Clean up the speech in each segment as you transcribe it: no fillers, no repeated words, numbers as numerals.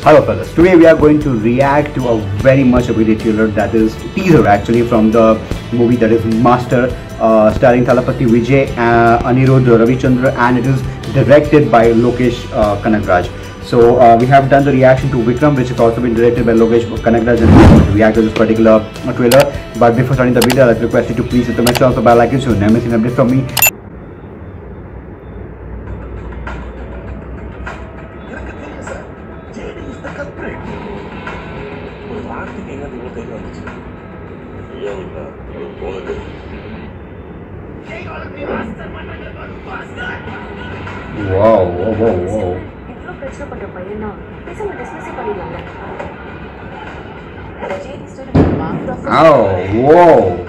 Hello fellas, today we are going to react to a very much awaited trailer, that is teaser actually, from the movie that is Master, starring Thalapathy Vijay, Anirudh Ravichandra, and it is directed by Lokesh Kanagraj. So we have done the reaction to Vikram, which has also been directed by Lokesh Kanagraj, and we are going to react to this particular trailer. But before starting the video, I'd like to request you to please hit the message also by liking so you never miss an update from me. Wow, whoa, whoa, whoa. Oh, whoa.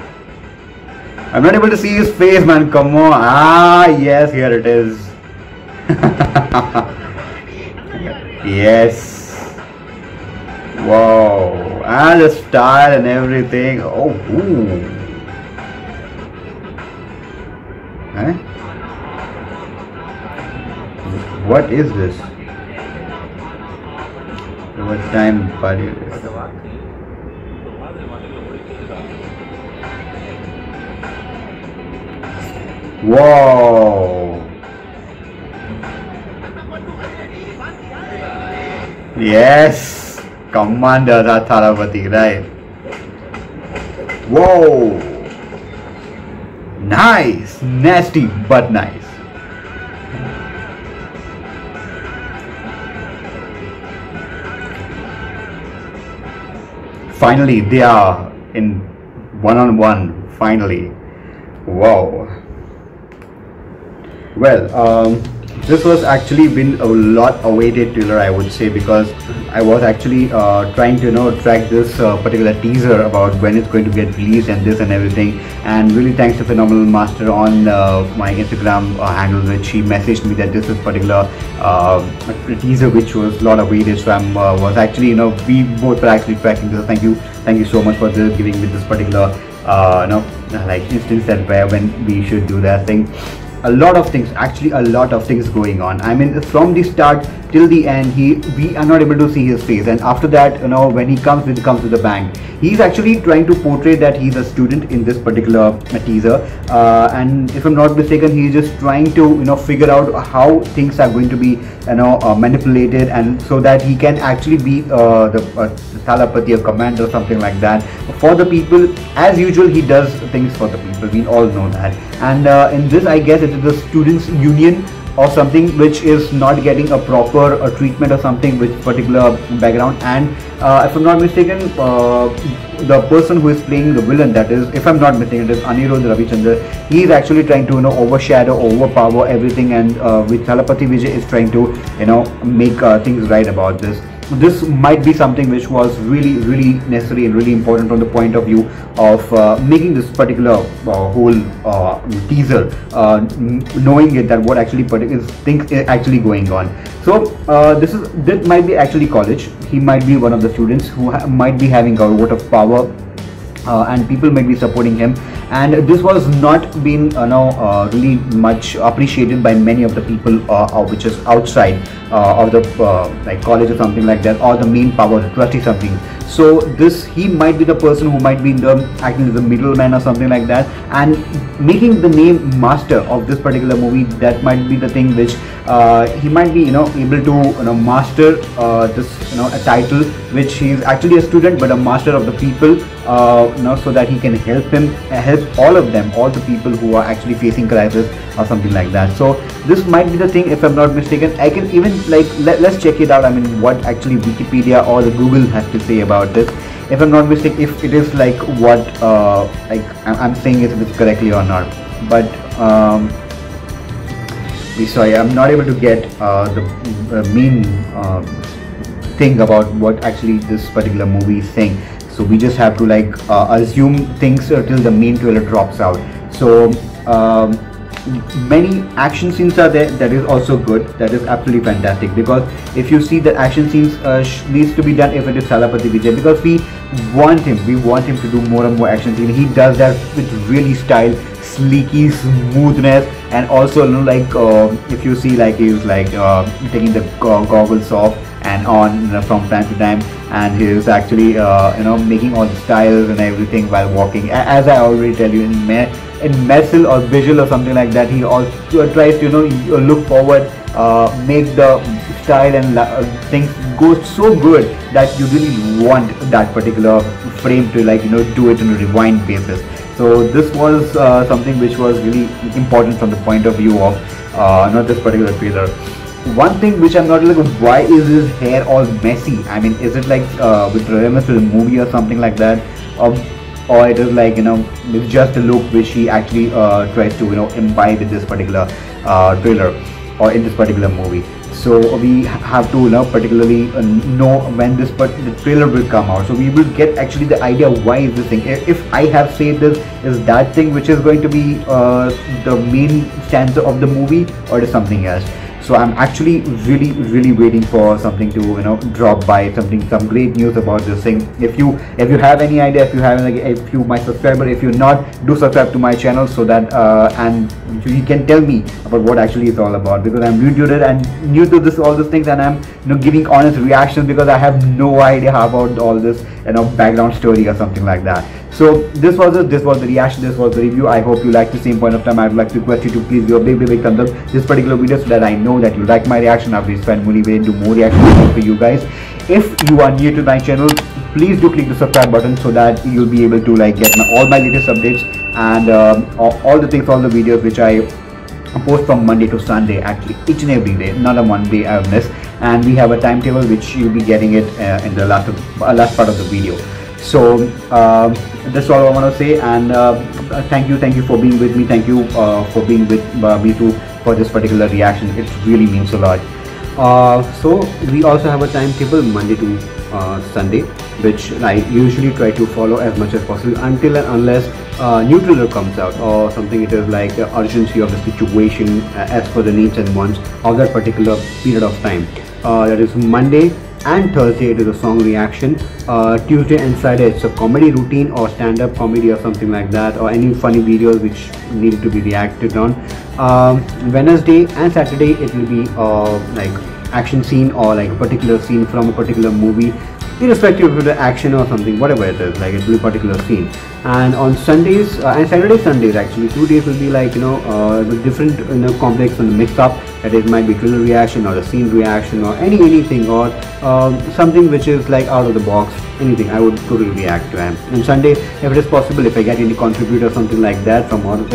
I'm not able to see his face, man. Come on. Ah, yes, here it is. Yes. Wow. And the style and everything. Oh, ooh. Huh? What is this? What time party? Whoa! Yes! Commander Thalapathy, right? Whoa! Nice! Nasty but nice. Finally, they are in one-on-one. Finally. Wow. Well, this was actually been a lot awaited trailer, I would say, because I was actually trying to track this particular teaser about when it's going to get released and this and everything. And really thanks to Phenomenal Master on my Instagram handle, which he messaged me that this is particular teaser which was a lot awaited. So I was actually we both were actually tracking this. Thank you so much for this, giving me this particular like instance that when we should do that thing. A lot of things going on. I mean, from the start till the end, we are not able to see his face, and after that, when he comes with the bang. He's actually trying to portray that he's a student in this particular teaser, and if I'm not mistaken, he's just trying to figure out how things are going to be manipulated, and so that he can actually be the Thalapathy, a commander or something like that for the people. As usual, he does things for the people. We all know that. And in this, I guess it is the students' union or something which is not getting a proper treatment or something with particular background. And if I'm not mistaken, the person who is playing the villain, that is, if I'm not mistaken, it is Anirudh Ravichandra. He is actually trying to overshadow, overpower everything, and with Thalapathy Vijay is trying to make things right about this. This might be something which was really necessary and really important from the point of view of making this particular whole teaser, knowing it that what actually things is actually going on. So this might be actually college. He might be one of the students who might be having a lot of power, and people might be supporting him. And this was not been really much appreciated by many of the people which is outside of the like college or something like that, or the main power, the trustee something. So he might be the person who might be acting as a middleman or something like that, and making the name Master of this particular movie. That might be the thing which he might be able to master this a title which he is actually a student but a master of the people, so that he can help all of them, all the people who are actually facing crisis or something like that. So this might be the thing, if I'm not mistaken. I can even let's check it out. I mean, what actually Wikipedia or the Google has to say about this. If I'm not mistaken, if it is like what like I'm saying if it's correctly or not. But sorry, I'm not able to get the main thing about what actually this particular movie is saying. So we just have to assume things till the main trailer drops out. So many action scenes are there. That is also good. That is absolutely fantastic, because if you see that action scenes needs to be done if it is Thalapathy Vijay, because we want him to do more and more action scenes. He does that with really style, sleeky smoothness, and also if you see he's taking the goggles off and on, you know, from time to time, and he is actually you know, making all the styles and everything while walking. As I already tell you, in Messel or Visual or something like that, he also tries to, you know, look forward, make the style and things go so good that you really want that particular frame to, like, you know, do it on a rewind basis. So this was something which was really important from the point of view of not this particular trailer. One thing which I'm not like, why is his hair all messy? I mean, is it like with reference to the movie or something like that, or it is like, you know, it's just a look which he actually tries to, you know, imbibe in this particular trailer or in this particular movie. So we have to, you know, particularly know when this the trailer will come out, so we will get actually the idea why is this thing. If I have said this is that thing which is going to be the main stanza of the movie, or it is something else. So I'm actually really waiting for something to, you know, drop by, some great news about this thing. If you have any idea, if you have, like, if you my subscriber, if you're not, do subscribe to my channel, so that and you can tell me about what actually it's all about, because I'm new to it and new to this, all these things, and I'm, you know, giving honest reactions because I have no idea about all this, you know, background story or something like that. So this was it. This was the reaction. This was the review. I hope you liked the same point of time. I would like to request you to please give a big thumbs up this particular video, so that I know that you like my reaction. I'll be trying motivated to more reactions for you guys. If you are new to my channel, please do click the subscribe button, so that you'll be able to, like, get all my latest updates and all the things, all the videos which I post from Monday to Sunday, actually each and every day, not a one day I've missed. And we have a timetable which you'll be getting it in the last part of the video. So that's all I want to say, and thank you for being with me. Thank you for being with me too for this particular reaction. It really means a lot. So we also have a timetable Monday to Sunday, which I usually try to follow as much as possible until and unless new trailer comes out or something. It is like the urgency of the situation as per the needs and wants of that particular period of time. That is Monday and Thursday it is a song reaction. Tuesday and Friday it's a comedy routine or stand-up comedy or something like that, or any funny videos which needed to be reacted on. Wednesday and Saturday it will be like action scene or like a particular scene from a particular movie, irrespective of the action or something, whatever it is, like it will be a particular scene. And on Sundays and Saturday, Sundays actually 2 days will be like, you know, with different, you know, complex and mix up. That it might be trailer reaction or a scene reaction or anything, or something which is like out of the box, anything I would totally react to. And Sunday, if it is possible, if I get any contributor or something like that from out of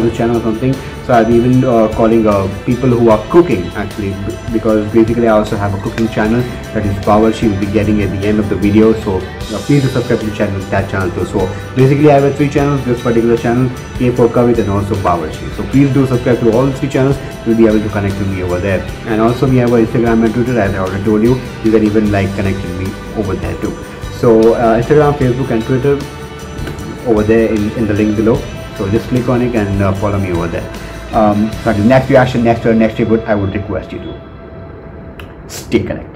the channel or something, so I'll be even calling people who are cooking actually, because basically I also have a cooking channel, that is Bawarchi. Will be getting at the end of the video, so please do subscribe to the channel, that channel too. So basically I have 3 channels, this particular channel, K for Kavit, and also Bawarchi. So please do subscribe to all 3 channels. You'll be able to connect with me over there. And also we have our Instagram and Twitter, as I already told you. You can even like connect with me over there too. So Instagram, Facebook and Twitter over there in the link below. So just click on it and follow me over there. So the next reaction, next reboot, I would request you to stay connected.